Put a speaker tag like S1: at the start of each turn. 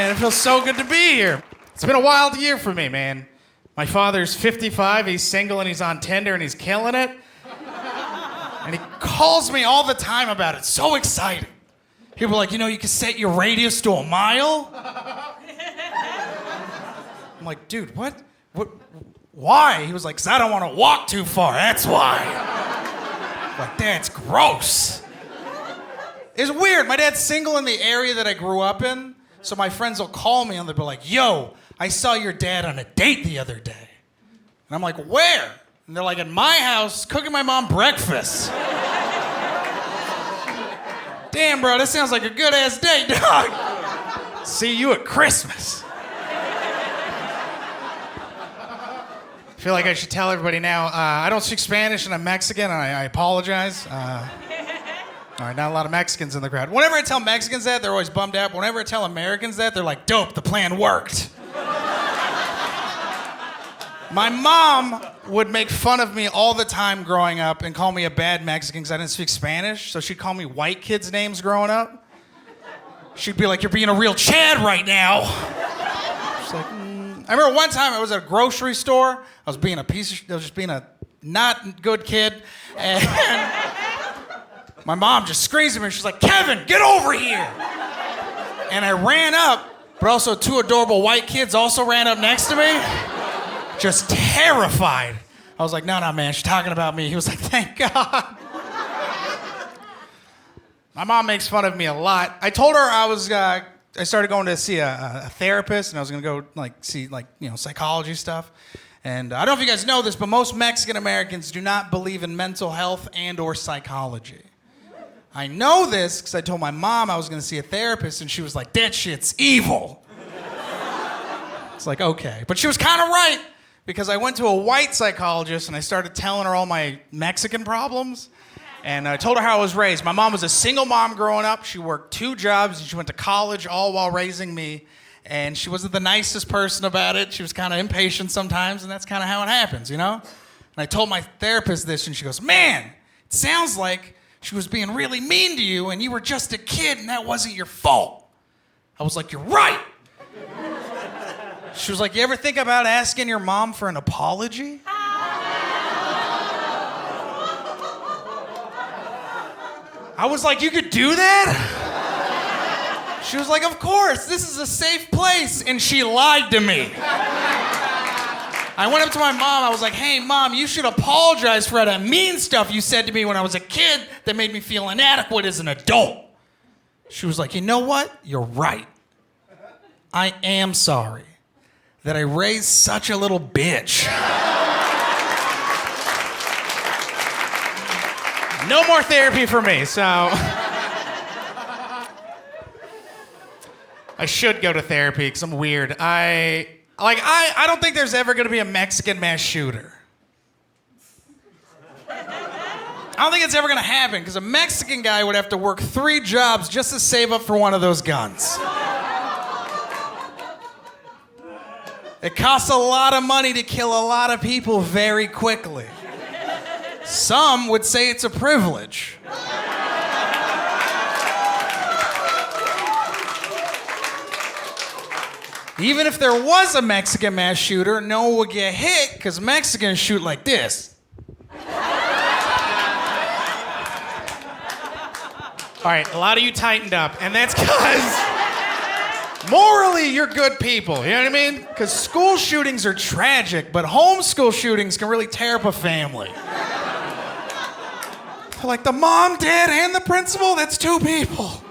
S1: man. It feels so good to be here. It's been a wild year for me, man. My father's 55, he's single, and he's on Tinder, and he's killing it. And he calls me all the time about it. So excited. People are like, you can set your radius to a mile? I'm like, dude, what? Why? He was like, 'cause I don't want to walk too far, that's why. I'm like, that's gross. It's weird. My dad's single in the area that I grew up in, so my friends will call me and they'll be like, yo, I saw your dad on a date the other day. And I'm like, where? And they're like, at my house, cooking my mom breakfast. Damn, bro, this sounds like a good-ass date, dog. See you at Christmas. I feel like I should tell everybody now, I don't speak Spanish and I'm Mexican, and I apologize. All right, not a lot of Mexicans in the crowd. Whenever I tell Mexicans that, they're always bummed out. Whenever I tell Americans that, they're like, dope, the plan worked. My mom would make fun of me all the time growing up and call me a bad Mexican because I didn't speak Spanish, so she'd call me white kids' names growing up. She'd be like, you're being a real Chad right now. She's like, I remember one time I was at a grocery store. I was just being a not good kid, and my mom just screams at me. She's like, Kevin, get over here. And I ran up, but also two adorable white kids also ran up next to me. Just terrified. I was like, no, man, she's talking about me. He was like, thank God. My mom makes fun of me a lot. I told her I started going to see a therapist, and I was going to go see psychology stuff. And I don't know if you guys know this, but most Mexican Americans do not believe in mental health and or psychology. I know this because I told my mom I was going to see a therapist, and she was like, that shit's evil. It's like, okay. But she was kind of right, because I went to a white psychologist and I started telling her all my Mexican problems. And I told her how I was raised. My mom was a single mom growing up. She worked 2 jobs and she went to college all while raising me. And she wasn't the nicest person about it. She was kind of impatient sometimes, and that's kind of how it happens, And I told my therapist this, and she goes, man, it sounds like she was being really mean to you and you were just a kid and that wasn't your fault. I was like, you're right. She was like, you ever think about asking your mom for an apology? I was like, you could do that? She was like, of course, this is a safe place. And she lied to me. I went up to my mom, I was like, hey, Mom, you should apologize for all that mean stuff you said to me when I was a kid that made me feel inadequate as an adult. She was like, you know what? You're right. I am sorry that I raised such a little bitch. No more therapy for me, so I should go to therapy because I'm weird. I don't think there's ever gonna be a Mexican mass shooter. I don't think it's ever gonna happen because a Mexican guy would have to work 3 jobs just to save up for one of those guns. It costs a lot of money to kill a lot of people very quickly. Some would say it's a privilege. Even if there was a Mexican mass shooter, no one would get hit because Mexicans shoot like this. All right, a lot of you tightened up, and that's because morally, you're good people, you know what I mean? Because school shootings are tragic, but homeschool shootings can really tear up a family. Like the mom, dad, and the principal, that's 2 people.